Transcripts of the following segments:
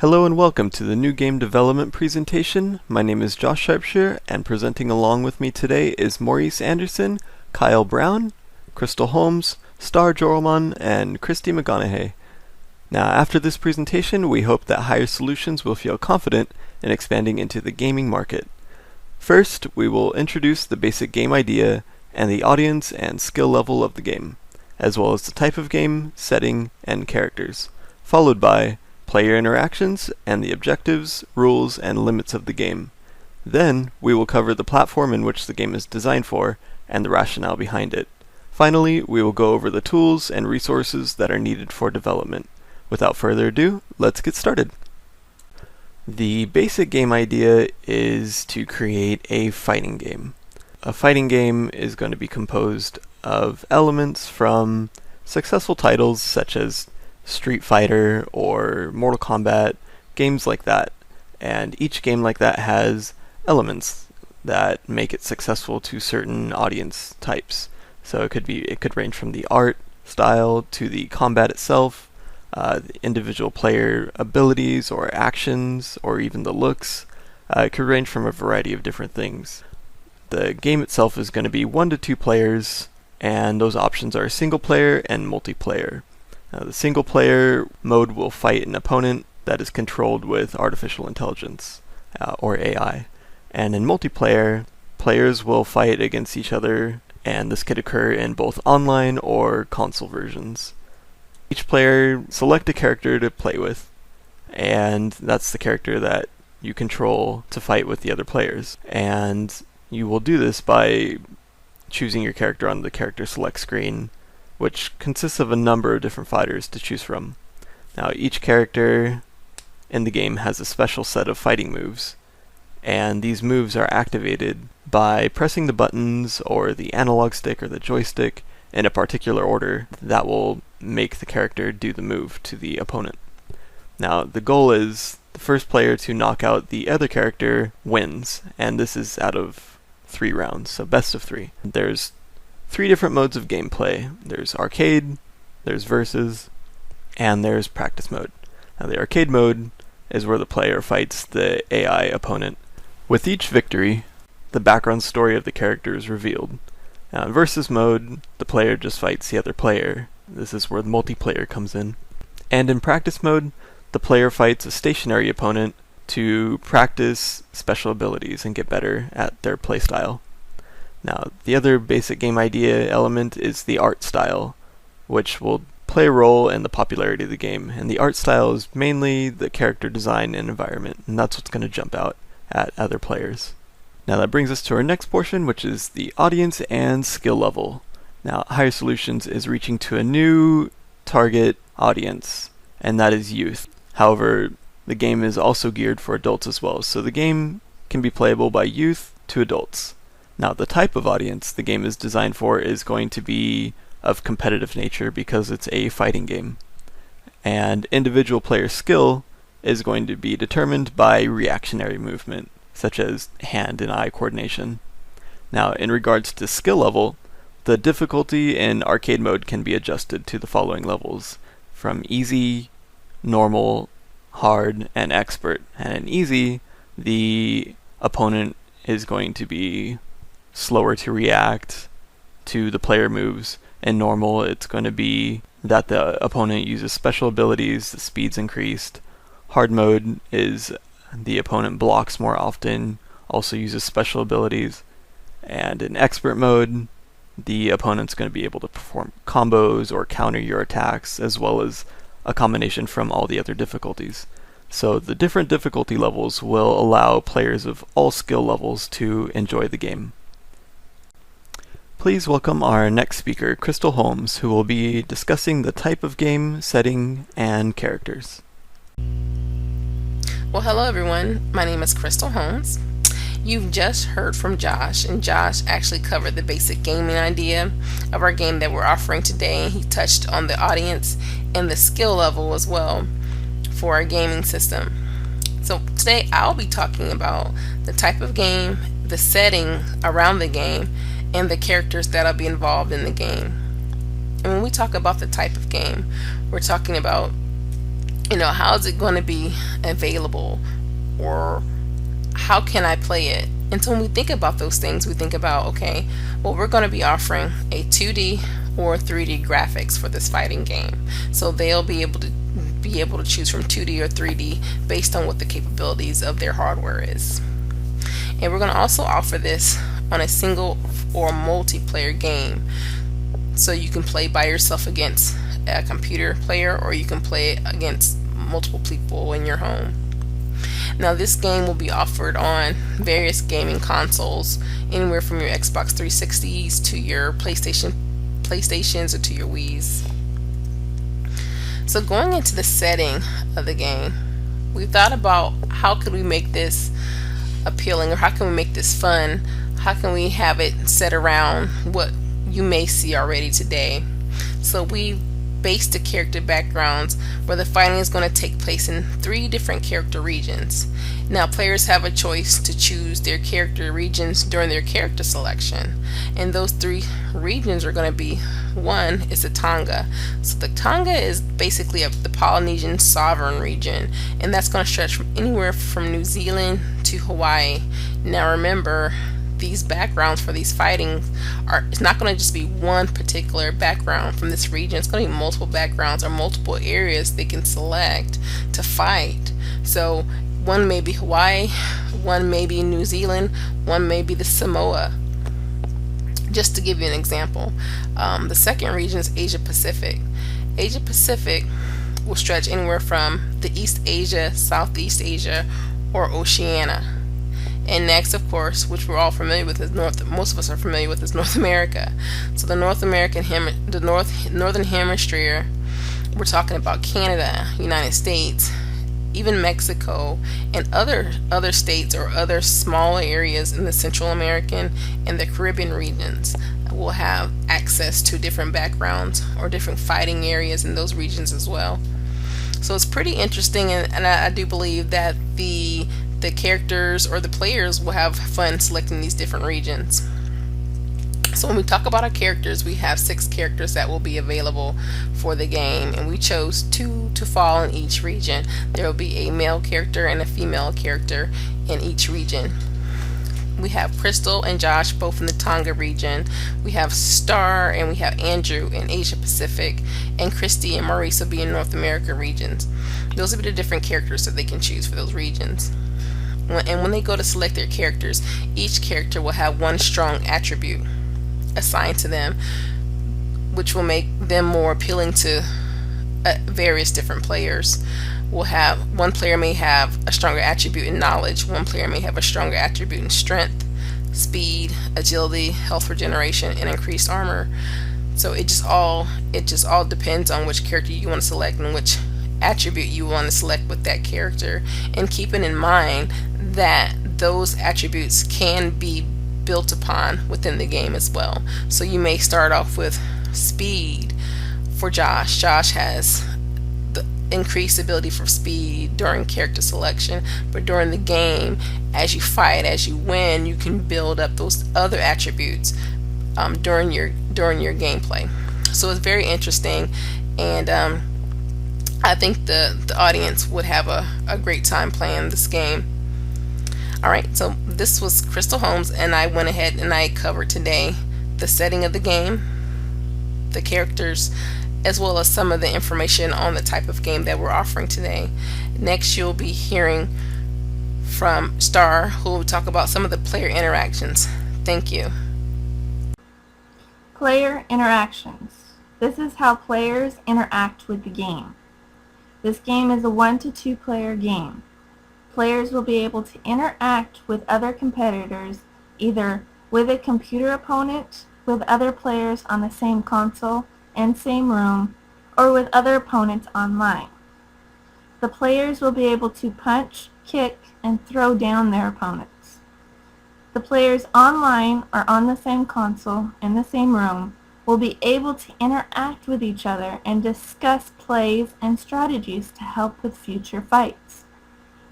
Hello and welcome to the new game development presentation. My name is Josh Sharpshire, and presenting along with me today is Maurice Anderson, Kyle Brown, Crystal Holmes, Star Jorlman, and Kristy McGonaghy. Now, after this presentation, we hope that Higher Solutions will feel confident in expanding into the gaming market. First, we will introduce the basic game idea and the audience and skill level of the game, as well as the type of game, setting, and characters, followed by player interactions and the objectives, rules, and limits of the game. Then, we will cover the platform in which the game is designed for and the rationale behind it. Finally, we will go over the tools and resources that are needed for development. Without further ado, let's get started. The basic game idea is to create a fighting game. A fighting game is going to be composed of elements from successful titles such as Street Fighter or Mortal Kombat, games like that. And each game like that has elements that make it successful to certain audience types. So it could range from the art style to the combat itself, the individual player abilities or actions, or even the looks. It could range from a variety of different things. The game itself is going to be 1 to 2 players, and those options are single player and multiplayer. The single player mode will fight an opponent that is controlled with artificial intelligence, or AI. And in multiplayer, players will fight against each other, and this could occur in both online or console versions. Each player select a character to play with, and that's the character that you control to fight with the other players. And you will do this by choosing your character on the character select screen, which consists of a number of different fighters to choose from. Now, each character in the game has a special set of fighting moves, and these moves are activated by pressing the buttons or the analog stick or the joystick in a particular order that will make the character do the move to the opponent. Now, the goal is the first player to knock out the other character wins, and this is out of 3 rounds, so best of 3. There's 3 different modes of gameplay. There's arcade, there's versus, and there's practice mode. Now, the arcade mode is where the player fights the AI opponent. With each victory, the background story of the character is revealed. Now, in versus mode, the player just fights the other player. This is where the multiplayer comes in. And in practice mode, the player fights a stationary opponent to practice special abilities and get better at their playstyle. Now, the other basic game idea element is the art style, which will play a role in the popularity of the game. And the art style is mainly the character design and environment, and that's what's going to jump out at other players. Now that brings us to our next portion, which is the audience and skill level. Now, Higher Solutions is reaching to a new target audience, and that is youth. However, the game is also geared for adults as well, so the game can be playable by youth to adults. Now, the type of audience the game is designed for is going to be of competitive nature because it's a fighting game. And individual player skill is going to be determined by reactionary movement, such as hand and eye coordination. Now, in regards to skill level, the difficulty in arcade mode can be adjusted to the following levels, from easy, normal, hard, and expert. And in easy, the opponent is going to be slower to react to the player moves. In normal, it's going to be that the opponent uses special abilities, the speed's increased. Hard mode is the opponent blocks more often, also uses special abilities. And in expert mode, the opponent's going to be able to perform combos or counter your attacks, as well as a combination from all the other difficulties. So the different difficulty levels will allow players of all skill levels to enjoy the game. Please welcome our next speaker, Crystal Holmes, who will be discussing the type of game, setting, and characters. Well, hello everyone. My name is Crystal Holmes. You've just heard from Josh, and Josh actually covered the basic gaming idea of our game that we're offering today, and he touched on the audience and the skill level as well for our gaming system. So today I'll be talking about the type of game, the setting around the game, and the characters that'll be involved in the game. And when we talk about the type of game, we're talking about How is it going to be available, or how can I play it? And so when we think about those things, we think about, okay, well, we're going to be offering a 2D or 3D graphics for this fighting game. So they'll be able to choose from 2D or 3D based on what the capabilities of their hardware is. And we're going to also offer this on a single or multiplayer game. So you can play by yourself against a computer player, or you can play it against multiple people in your home. Now, this game will be offered on various gaming consoles, anywhere from your Xbox 360s to your PlayStations or to your Wiis. So going into the setting of the game, we thought about how could we make this appealing, or how can we make this fun? How can we have it set around what you may see already today? So we based the character backgrounds where the fighting is going to take place in 3 different character regions. Now, players have a choice to choose their character regions during their character selection, and those 3 regions are going to be: one is the Tonga. So the Tonga is basically the Polynesian sovereign region, and that's going to stretch from anywhere from New Zealand to Hawaii. Now remember, these backgrounds for these fighting it's not going to just be one particular background from this region. It's going to be multiple backgrounds or multiple areas they can select to fight. So one may be Hawaii, one may be New Zealand, one may be the Samoa, just to give you an example. The second region is Asia Pacific. Asia Pacific will stretch anywhere from the East Asia, Southeast Asia, or Oceania. And next, of course, which we're all familiar with, is most of us are familiar with, is North America. So the Northern Hemisphere, we're talking about Canada, United States, even Mexico, and other states or other smaller areas in the Central American and the Caribbean regions will have access to different backgrounds or different fighting areas in those regions as well. So it's pretty interesting, and I do believe that the characters or the players will have fun selecting these different regions. So when we talk about our characters, we have 6 characters that will be available for the game, and we chose 2 to fall in each region. There will be a male character and a female character in each region. We have Crystal and Josh both in the Tonga region. We have Star and we have Andrew in Asia Pacific, and Kristy and Maurice will be in North America regions. Those will be the different characters that they can choose for those regions. And when they go to select their characters, each character will have one strong attribute assigned to them, which will make them more appealing to various different players. One player may have a stronger attribute in knowledge, one player may have a stronger attribute in strength, speed, agility, health regeneration, and increased armor. So it just all depends on which character you want to select and which attribute you want to select with that character, and keeping in mind that those attributes can be built upon within the game as well. So you may start off with speed for Josh. Josh has the increased ability for speed during character selection, but during the game, as you fight, as you win, you can build up those other attributes during your gameplay. So it's very interesting, and I think the audience would have a great time playing this game. Alright, so this was Crystal Holmes, and I went ahead and I covered today the setting of the game, the characters, as well as some of the information on the type of game that we're offering today. Next, you'll be hearing from Star, who will talk about some of the player interactions. Thank you. Player interactions. This is how players interact with the game. This game is a 1 to 2 player game. Players will be able to interact with other competitors, either with a computer opponent, with other players on the same console and same room, or with other opponents online. The players will be able to punch, kick, and throw down their opponents. The players online or on the same console in the same room will be able to interact with each other and discuss plays and strategies to help with future fights.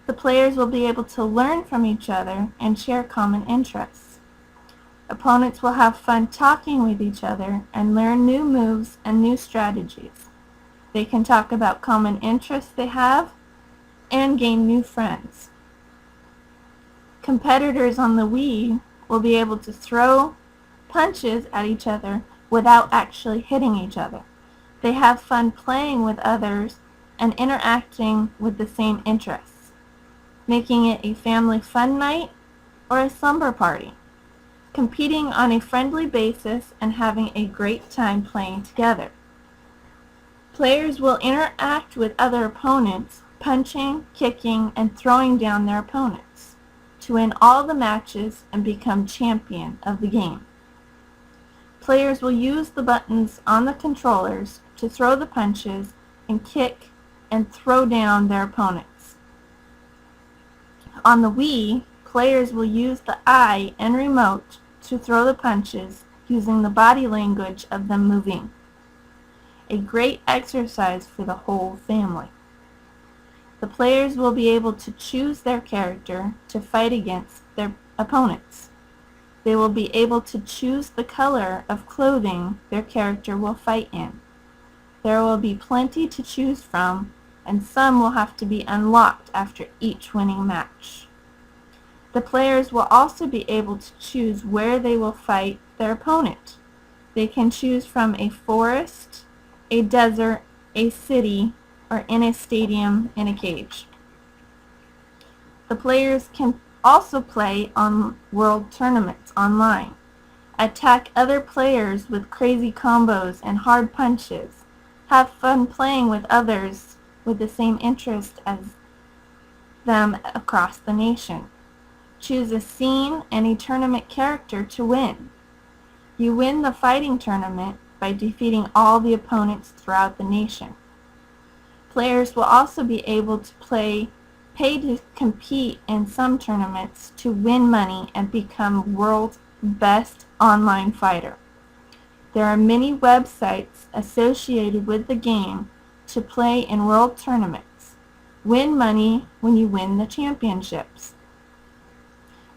The players will be able to learn from each other and share common interests. Opponents will have fun talking with each other and learn new moves and new strategies. They can talk about common interests they have and gain new friends. Competitors on the Wii will be able to throw punches at each other without actually hitting each other. They have fun playing with others and interacting with the same interests, making it a family fun night or a slumber party, competing on a friendly basis and having a great time playing together. Players will interact with other opponents, punching, kicking, and throwing down their opponents to win all the matches and become champion of the game. Players will use the buttons on the controllers to throw the punches and kick and throw down their opponents. On the Wii, players will use the eye and remote to throw the punches using the body language of them moving. A great exercise for the whole family. The players will be able to choose their character to fight against their opponents. They will be able to choose the color of clothing their character will fight in. There will be plenty to choose from, and some will have to be unlocked after each winning match. The players will also be able to choose where they will fight their opponent. They can choose from a forest, a desert, a city, or in a stadium in a cage. The players can also play on world tournaments online, attack other players with crazy combos and hard punches, have fun playing with others with the same interest as them across the nation. Choose a scene and a tournament character to win. You win the fighting tournament by defeating all the opponents throughout the nation. Players will also be able to pay to compete in some tournaments to win money and become world's best online fighter. There are many websites associated with the game to play in world tournaments. Win money when you win the championships.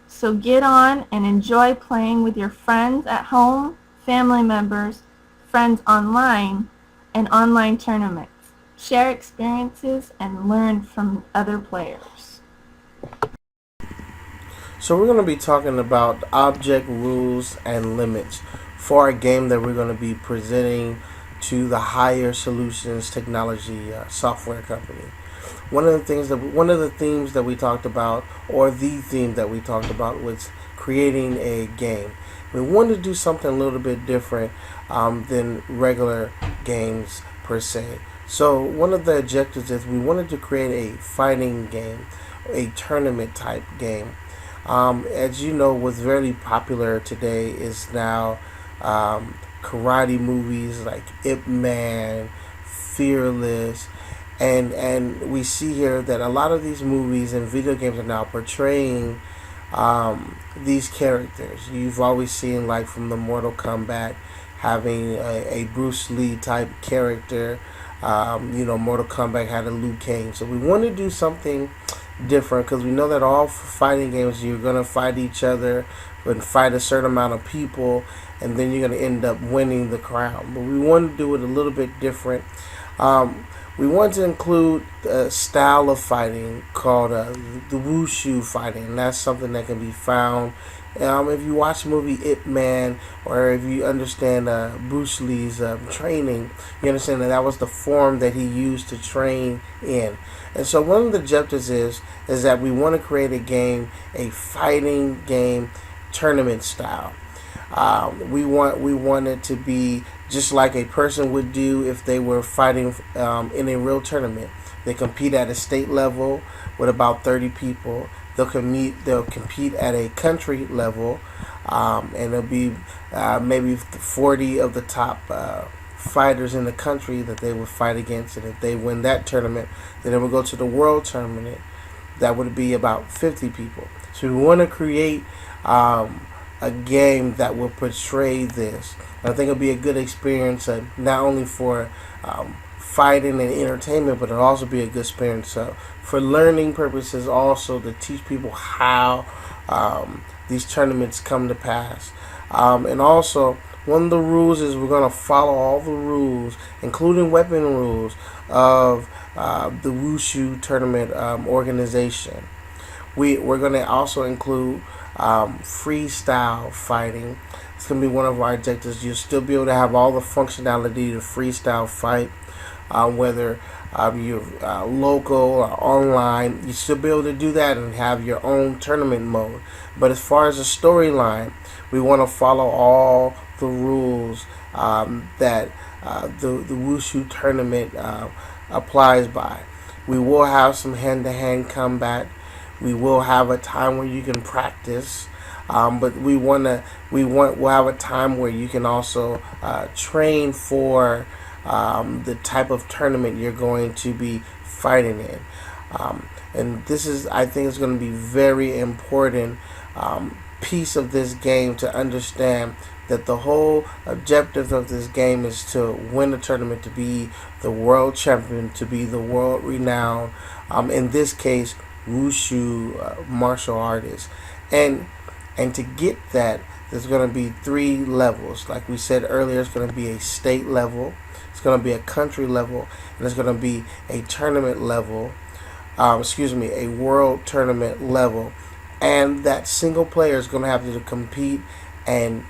So get on and enjoy playing with your friends at home, family members, friends online, and online tournaments. Share experiences and learn from other players. So we're going to be talking about object rules and limits for a game that we're going to be presenting to the Higher Solutions Technology software company. One of the themes that we talked about, or the theme that we talked about, was creating a game. We wanted to do something a little bit different than regular games per se. So one of the objectives is we wanted to create a fighting game, a tournament type game. As you know, what's very popular today is now karate movies like Ip Man, Fearless, and we see here that a lot of these movies and video games are now portraying these characters. You've always seen, like, from the Mortal Kombat, having a Bruce Lee type character. Mortal Kombat had a Liu Kang. So we want to do something different because we know that all fighting games, you're going to fight each other and fight a certain amount of people, and then you're going to end up winning the crown. But we want to do it a little bit different. We want to include a style of fighting called the wushu fighting. And that's something that can be found if you watch the movie Ip Man, or if you understand Bruce Lee's training, you understand that was the form that he used to train in. And so one of the objectives is that we want to create a game, a fighting game, tournament style. We want it to be just like a person would do if they were fighting in a real tournament. They compete at a state level with about 30 people. They'll compete at a country level, and there'll be maybe 40 of the top fighters in the country that they would fight against. And if they win that tournament, then they will go to the world tournament. That would be about 50 people. So we want to create a game that will portray this. I think it'll be a good experience, not only for fighting and entertainment, but it'll also be a good experience for learning purposes, also to teach people how these tournaments come to pass. And also, One of the rules is we're going to follow all the rules, including weapon rules, of the Wushu tournament organization. We're going to also include freestyle fighting. It's going to be one of our objectives. You'll still be able to have all the functionality to freestyle fight, whether you're local or online. You still be able to do that and have your own tournament mode. But as far as the storyline, we want to follow all the rules that the Wushu tournament applies by. We will have some hand-to-hand combat. We will have a time where you can practice, but we'll have a time where you can also train for the type of tournament you're going to be fighting in. And this is, I think, is going to be very important piece of this game to understand that the whole objective of this game is to win a tournament, to be the world champion, to be the world renowned, in this case, Wushu martial artist. And to get that, there's going to be 3 levels. Like we said earlier, it's going to be a state level, it's going to be a country level, and it's going to be a tournament level, a world tournament level. And that single player is going to have to compete and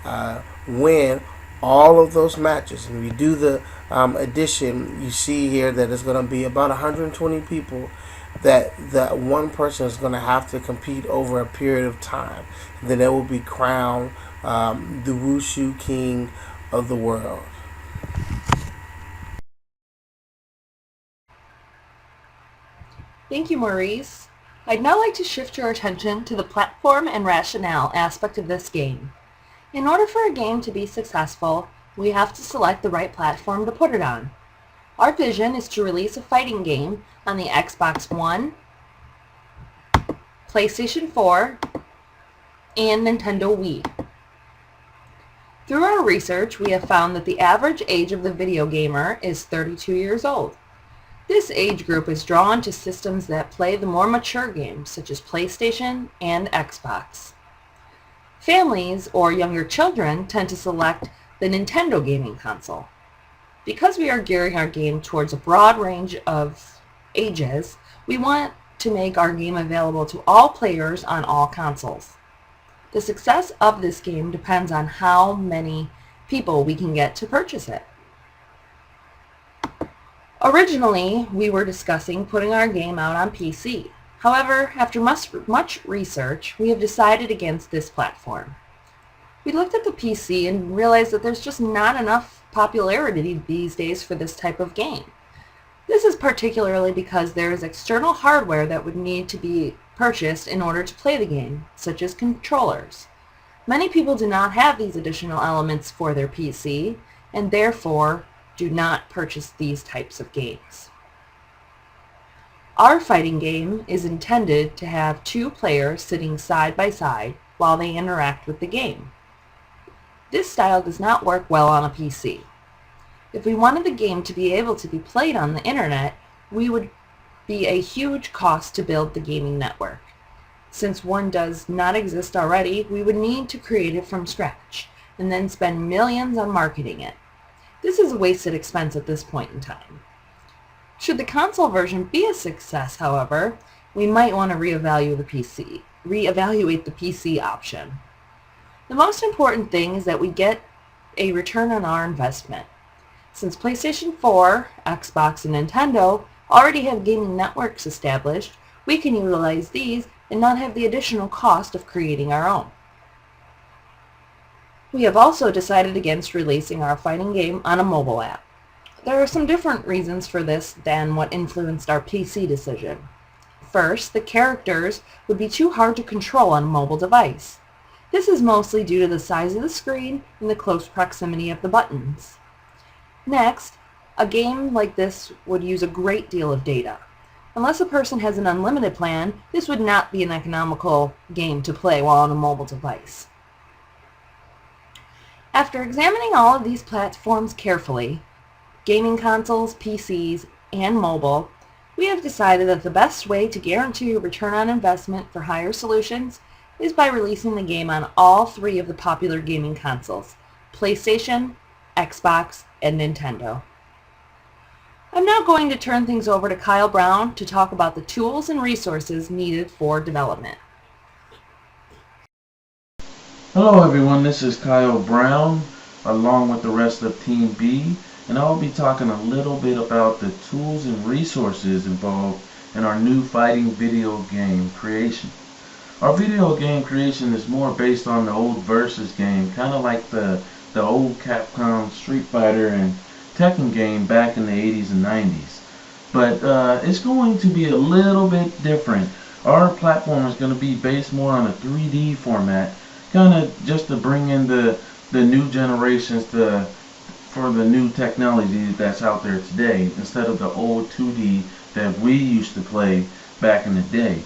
win all of those matches. And we do the addition, you see here that it's going to be about 120 people that one person is going to have to compete over a period of time. And then they will be crowned the Wushu King of the world. Thank you, Maurice. I'd now like to shift your attention to the platform and rationale aspect of this game. In order for a game to be successful, we have to select the right platform to put it on. Our vision is to release a fighting game on the Xbox One, PlayStation 4, and Nintendo Wii. Through our research, we have found that the average age of the video gamer is 32 years old. This age group is drawn to systems that play the more mature games, such as PlayStation and Xbox. Families or younger children tend to select the Nintendo gaming console. Because we are gearing our game towards a broad range of ages, we want to make our game available to all players on all consoles. The success of this game depends on how many people we can get to purchase it. Originally, we were discussing putting our game out on PC. However, after much research, we have decided against this platform. We looked at the PC and realized that there's just not enough popularity these days for this type of game. This is particularly because there is external hardware that would need to be purchased in order to play the game, such as controllers. Many people do not have these additional elements for their PC, and therefore do not purchase these types of games. Our fighting game is intended to have 2 players sitting side by side while they interact with the game. This style does not work well on a PC. If we wanted the game to be able to be played on the internet, we would be a huge cost to build the gaming network. Since one does not exist already, we would need to create it from scratch and then spend millions on marketing it. This is a wasted expense at this point in time. Should the console version be a success, however, we might want to reevaluate the PC option. The most important thing is that we get a return on our investment. Since PlayStation 4, Xbox, and Nintendo already have gaming networks established, we can utilize these and not have the additional cost of creating our own. We have also decided against releasing our fighting game on a mobile app. There are some different reasons for this than what influenced our PC decision. First, the characters would be too hard to control on a mobile device. This is mostly due to the size of the screen and the close proximity of the buttons. Next, a game like this would use a great deal of data. Unless a person has an unlimited plan, this would not be an economical game to play while on a mobile device. After examining all of these platforms carefully, gaming consoles, PCs, and mobile, we have decided that the best way to guarantee a return on investment for higher solutions is by releasing the game on all 3 of the popular gaming consoles, PlayStation, Xbox, and Nintendo. I'm now going to turn things over to Kyle Brown to talk about the tools and resources needed for development. Hello everyone, this is Kyle Brown along with the rest of Team B, and I'll be talking a little bit about the tools and resources involved in our new fighting video game creation. Our video game creation is more based on the old Versus game, kind of like the old Capcom Street Fighter and Tekken game back in the 80s and 90s. But it's going to be a little bit different. Our platform is going to be based more on a 3D format, kind of just to bring in the new generations for the new technology that's out there today, instead of the old 2D that we used to play back in the day.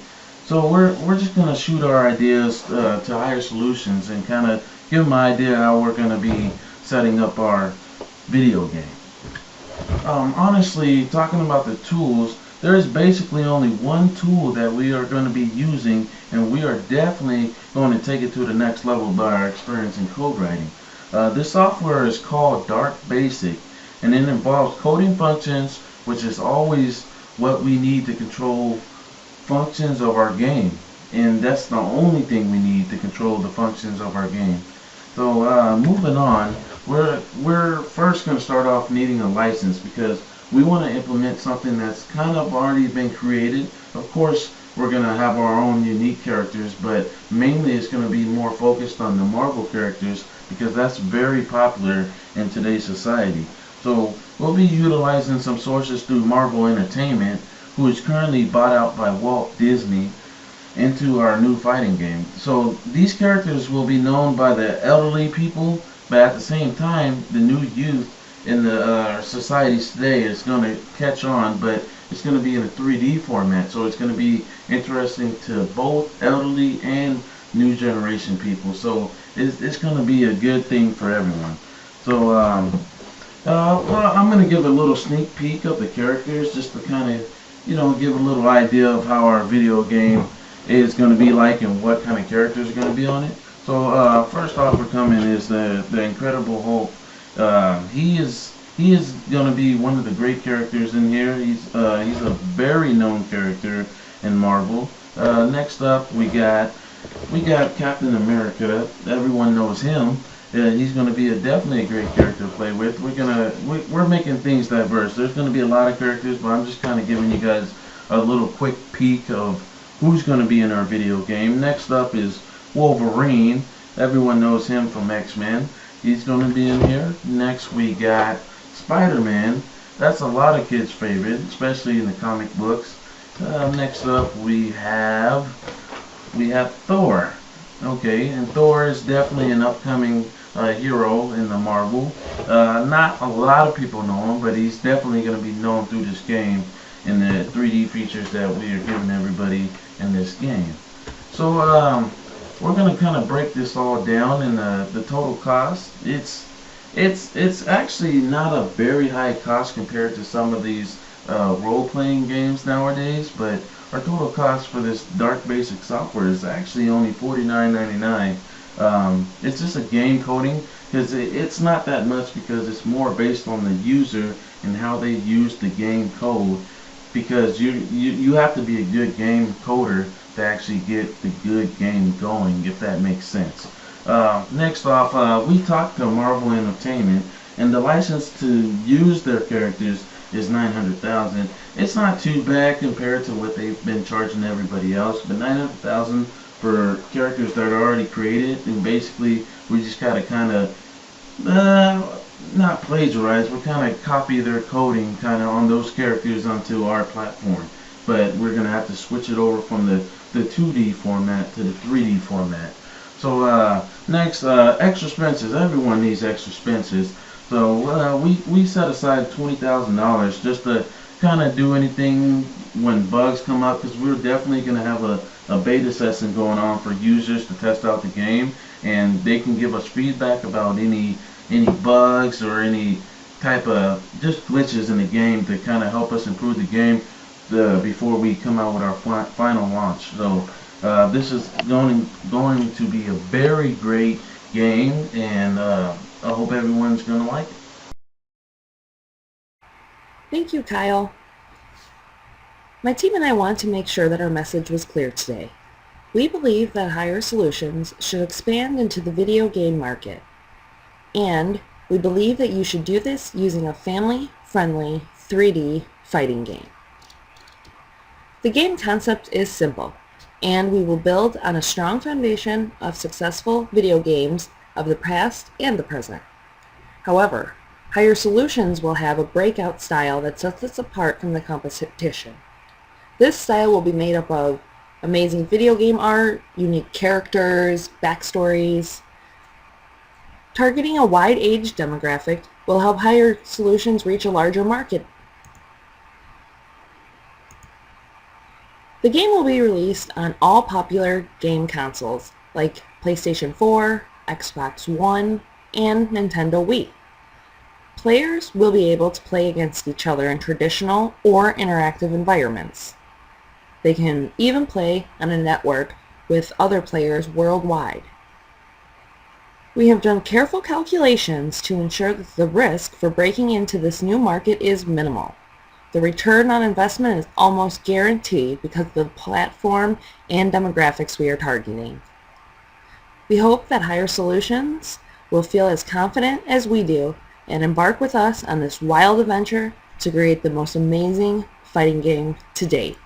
So we're just going to shoot our ideas to higher solutions and kind of give them an idea how we're going to be setting up our video game. Honestly, talking about the tools, there is basically only one tool that we are going to be using, and we are definitely going to take it to the next level by our experience in code writing. This software is called Dark Basic, and it involves coding functions, which is always what we need to control functions of our game, and that's the only thing we need to control the functions of our game. So moving on, we're first going to start off needing a license, because we want to implement something that's kind of already been created. Of course, we're going to have our own unique characters, but mainly it's going to be more focused on the Marvel characters, because that's very popular in today's society. So we'll be utilizing some sources through Marvel Entertainment, who is currently bought out by Walt Disney, into our new fighting game. So these characters will be known by the elderly people, but at the same time, the new youth in the societies today is going to catch on, but it's going to be in a 3D format, so it's going to be interesting to both elderly and new generation people. So it's going to be a good thing for everyone. So well, I'm going to give a little sneak peek of the characters, just to kind of, give a little idea of how our video game is going to be like and what kind of characters are going to be on it. So first off, we're coming is the Incredible Hulk. He is going to be one of the great characters in here. He's a very known character in Marvel. Next up, we got Captain America. Everyone knows him. He's going to be definitely a great character to play with. We're making things diverse. There's going to be a lot of characters, but I'm just kind of giving you guys a little quick peek of who's going to be in our video game. Next up is Wolverine. Everyone knows him from X-Men. He's going to be in here. Next we got Spider-Man. That's a lot of kids' favorite, especially in the comic books. Next up we have Thor. Okay, and Thor is definitely an upcoming hero in the Marvel. Not a lot of people know him, but he's definitely going to be known through this game and the 3D features that we are giving everybody in this game. So we're going to kind of break this all down in the total cost. It's actually not a very high cost compared to some of these role-playing games nowadays, but our total cost for this Dark Basic software is actually only $49.99. It's just a game coding, because it's not that much, because it's more based on the user and how they use the game code, because you have to be a good game coder to actually get the good game going, if that makes sense. Next off, we talked to Marvel Entertainment, and the license to use their characters is $900,000. It's not too bad compared to what they've been charging everybody else, but $900,000 for characters that are already created, and basically we just gotta kind of not plagiarize, we kind of copy their coding kind of on those characters onto our platform, but we're gonna have to switch it over from the 2D format to the 3D format. So next, extra expenses. Everyone needs extra expenses. So we set aside $20,000 just to kind of do anything when bugs come up, because we're definitely going to have a beta session going on for users to test out the game, and they can give us feedback about any bugs or any type of just glitches in the game to kind of help us improve the game before we come out with our final launch. So this is going to be a very great game, and I hope everyone's going to like it. Thank you, Kyle. My team and I want to make sure that our message was clear today. We believe that Higher Solutions should expand into the video game market, and we believe that you should do this using a family-friendly 3D fighting game. The game concept is simple, and we will build on a strong foundation of successful video games of the past and the present. However, Higher Solutions will have a breakout style that sets us apart from the competition. This style will be made up of amazing video game art, unique characters, backstories. Targeting a wide age demographic will help Higher Solutions reach a larger market. The game will be released on all popular game consoles like PlayStation 4, Xbox One, and Nintendo Wii. Players will be able to play against each other in traditional or interactive environments. They can even play on a network with other players worldwide. We have done careful calculations to ensure that the risk for breaking into this new market is minimal. The return on investment is almost guaranteed because of the platform and demographics we are targeting. We hope that Higher Solutions will feel as confident as we do and embark with us on this wild adventure to create the most amazing fighting game to date.